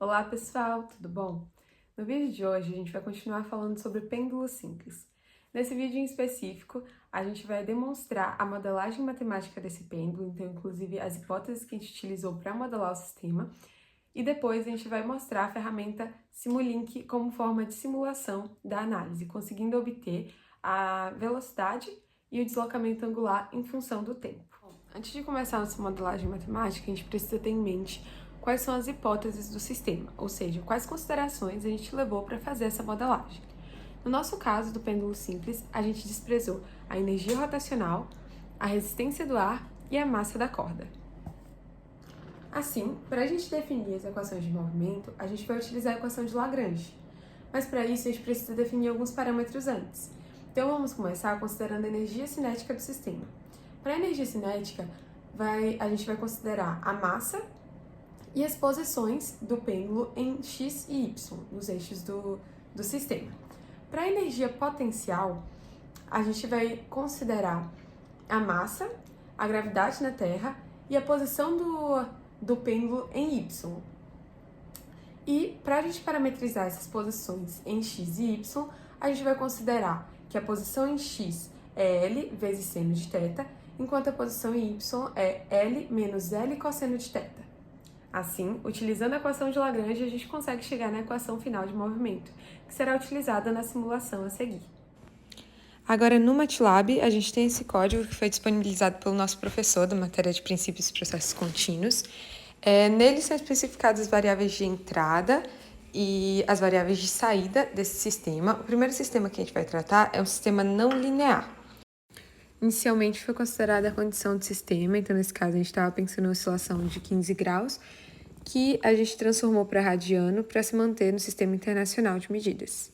Olá pessoal, tudo bom? No vídeo de hoje a gente vai continuar falando sobre pêndulo simples. Nesse vídeo em específico, a gente vai demonstrar a modelagem matemática desse pêndulo, então inclusive as hipóteses que a gente utilizou para modelar o sistema, e depois a gente vai mostrar a ferramenta Simulink como forma de simulação da análise, conseguindo obter a velocidade e o deslocamento angular em função do tempo. Antes de começar a nossa modelagem matemática, a gente precisa ter em mente quais são as hipóteses do sistema, ou seja, quais considerações a gente levou para fazer essa modelagem. No nosso caso do pêndulo simples, a gente desprezou a energia rotacional, a resistência do ar e a massa da corda. Assim, para a gente definir as equações de movimento, a gente vai utilizar a equação de Lagrange. Mas para isso a gente precisa definir alguns parâmetros antes. Então vamos começar considerando a energia cinética do sistema. Para a energia cinética, a gente vai considerar a massa e as posições do pêndulo em x e y, nos eixos do sistema. Para a energia potencial, a gente vai considerar a massa, a gravidade na Terra e a posição do pêndulo em y. E para a gente parametrizar essas posições em x e y, a gente vai considerar que a posição em x é L vezes seno de θ, enquanto a posição em y é L menos L cosseno de θ. Assim, utilizando a equação de Lagrange, a gente consegue chegar na equação final de movimento, que será utilizada na simulação a seguir. Agora, no MATLAB, a gente tem esse código que foi disponibilizado pelo nosso professor da matéria de princípios e processos contínuos. Nele são especificadas as variáveis de entrada e as variáveis de saída desse sistema. O primeiro sistema que a gente vai tratar é um sistema não linear. Inicialmente foi considerada a condição de sistema, então nesse caso a gente estava pensando em oscilação de 15 graus, que a gente transformou para radiano para se manter no Sistema Internacional de Medidas.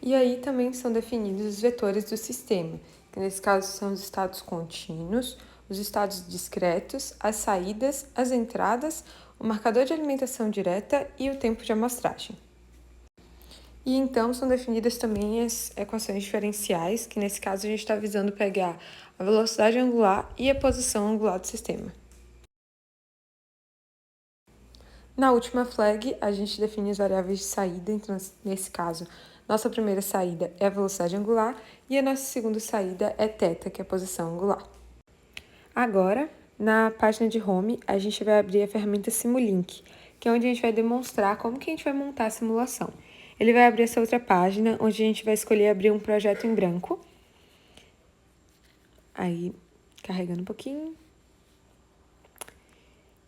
E aí também são definidos os vetores do sistema, que nesse caso são os estados contínuos, os estados discretos, as saídas, as entradas, o marcador de alimentação direta e o tempo de amostragem. E então são definidas também as equações diferenciais, que nesse caso a gente está visando pegar a velocidade angular e a posição angular do sistema. Na última flag, a gente define as variáveis de saída, então nesse caso, nossa primeira saída é a velocidade angular e a nossa segunda saída é θ, que é a posição angular. Agora, na página de home, a gente vai abrir a ferramenta Simulink, que é onde a gente vai demonstrar como que a gente vai montar a simulação. Ele vai abrir essa outra página, onde a gente vai escolher abrir um projeto em branco. Aí, carregando um pouquinho.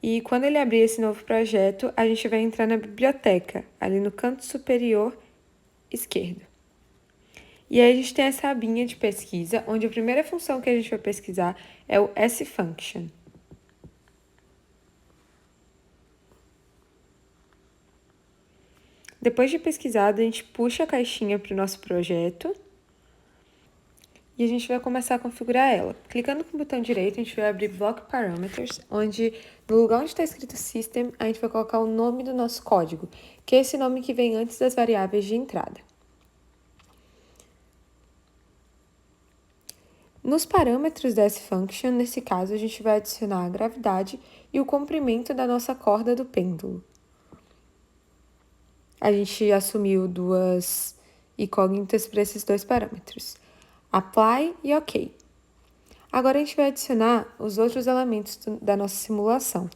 E quando ele abrir esse novo projeto, a gente vai entrar na biblioteca, ali no canto superior esquerdo. E aí a gente tem essa abinha de pesquisa, onde a primeira função que a gente vai pesquisar é o sfunction. Depois de pesquisado, a gente puxa a caixinha para o nosso projeto e a gente vai começar a configurar ela. Clicando com o botão direito, a gente vai abrir Block Parameters, onde no lugar onde está escrito System, a gente vai colocar o nome do nosso código, que é esse nome que vem antes das variáveis de entrada. Nos parâmetros desse function, nesse caso, a gente vai adicionar a gravidade e o comprimento da nossa corda do pêndulo. A gente assumiu duas incógnitas para esses dois parâmetros, apply e ok. Agora a gente vai adicionar os outros elementos da nossa simulação.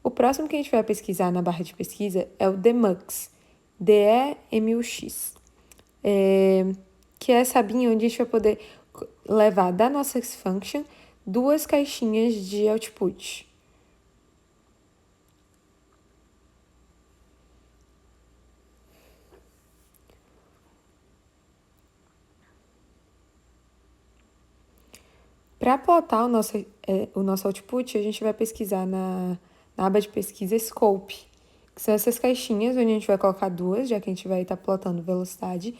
O próximo que a gente vai pesquisar na barra de pesquisa é o demux, DEMUX, que é essa abinha onde a gente vai poder levar da nossa function duas caixinhas de output. Para plotar o nosso output, a gente vai pesquisar na aba de pesquisa Scope, que são essas caixinhas onde a gente vai colocar duas, já que a gente vai estar plotando velocidade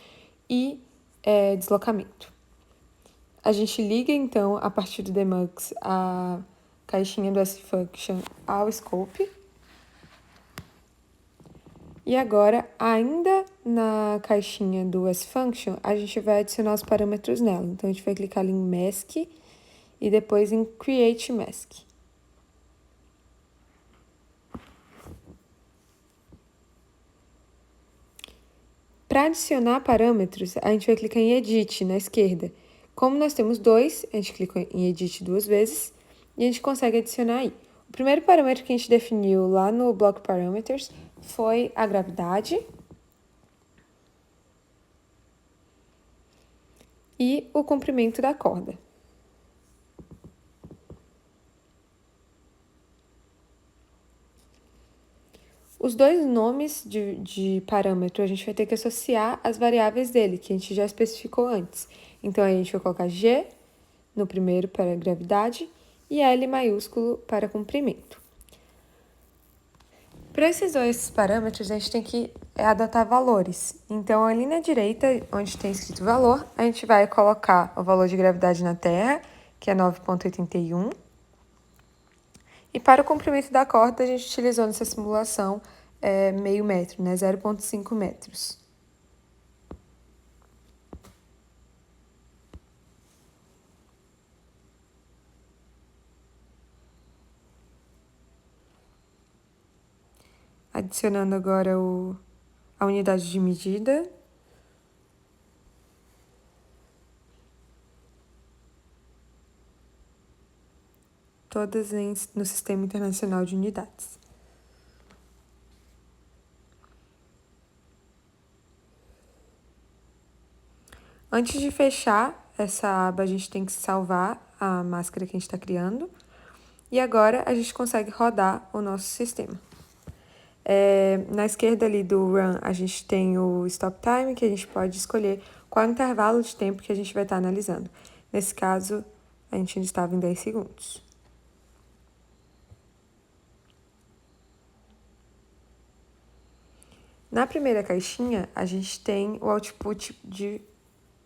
e deslocamento. A gente liga, então, a partir do demux, a caixinha do sfunction ao scope. E agora, ainda na caixinha do sfunction, a gente vai adicionar os parâmetros nela. Então, a gente vai clicar ali em mask e depois em create mask. para adicionar parâmetros, a gente vai clicar em Edit na esquerda. Como nós temos dois, a gente clica em Edit 2 vezes e a gente consegue adicionar aí. O primeiro parâmetro que a gente definiu lá no bloco Parameters foi a gravidade e o comprimento da corda. Os dois nomes de parâmetro a gente vai ter que associar as variáveis dele, que a gente já especificou antes. Então, a gente vai colocar G no primeiro para gravidade e L maiúsculo para comprimento. Para esses dois parâmetros, a gente tem que adotar valores. Então, ali na direita, onde tem escrito valor, a gente vai colocar o valor de gravidade na Terra, que é 9,81. E para o comprimento da corda, a gente utilizou nessa simulação meio metro, né? 0,5 metros. Adicionando agora a unidade de medida. Todas no Sistema Internacional de Unidades. Antes de fechar essa aba, a gente tem que salvar a máscara que a gente está criando. E agora a gente consegue rodar o nosso sistema. Na esquerda ali do Run, a gente tem o Stop Time, que a gente pode escolher qual é o intervalo de tempo que a gente vai estar analisando. Nesse caso, a gente ainda estava em 10 segundos. Na primeira caixinha, a gente tem o output de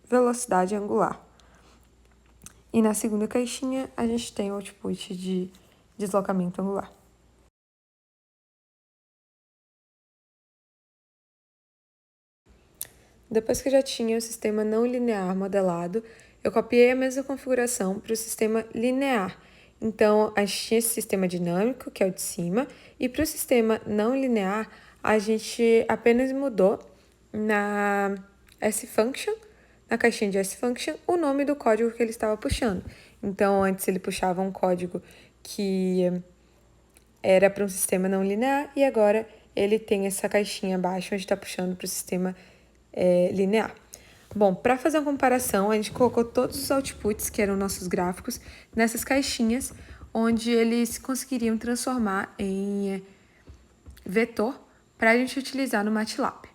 velocidade angular. E na segunda caixinha, a gente tem o output de deslocamento angular. Depois que eu já tinha o sistema não linear modelado, eu copiei a mesma configuração para o sistema linear. Então, a gente tinha esse sistema dinâmico, que é o de cima, e para o sistema não linear, a gente apenas mudou na S-Function, na caixinha de S-Function, o nome do código que ele estava puxando. Então, antes ele puxava um código que era para um sistema não linear, e agora ele tem essa caixinha abaixo, onde está puxando para o sistema linear. Bom, para fazer uma comparação, a gente colocou todos os outputs, que eram nossos gráficos, nessas caixinhas, onde eles conseguiriam transformar em vetor para a gente utilizar no MATLAB.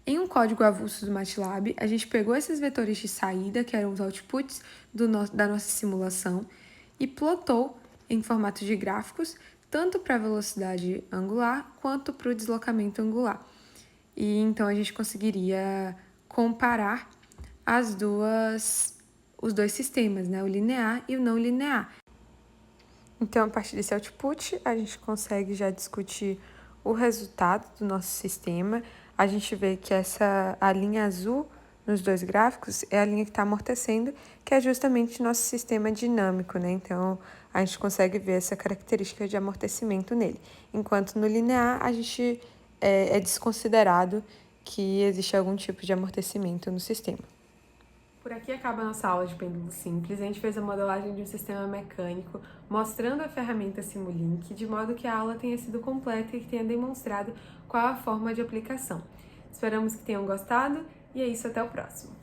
Em um código avulso do MATLAB, a gente pegou esses vetores de saída, que eram os outputs da nossa simulação, e plotou em formato de gráficos, tanto para a velocidade angular quanto para o deslocamento angular. E então a gente conseguiria comparar os dois sistemas, né? O linear e o não linear. Então, a partir desse output, a gente consegue já discutir o resultado do nosso sistema. A gente vê que a linha azul nos dois gráficos é a linha que está amortecendo, que é justamente nosso sistema dinâmico, né? Então, a gente consegue ver essa característica de amortecimento nele. Enquanto no linear, a gente é desconsiderado que existe algum tipo de amortecimento no sistema. Por aqui acaba a nossa aula de pêndulo simples. A gente fez a modelagem de um sistema mecânico, mostrando a ferramenta Simulink, de modo que a aula tenha sido completa e que tenha demonstrado qual a forma de aplicação. Esperamos que tenham gostado e é isso, até o próximo.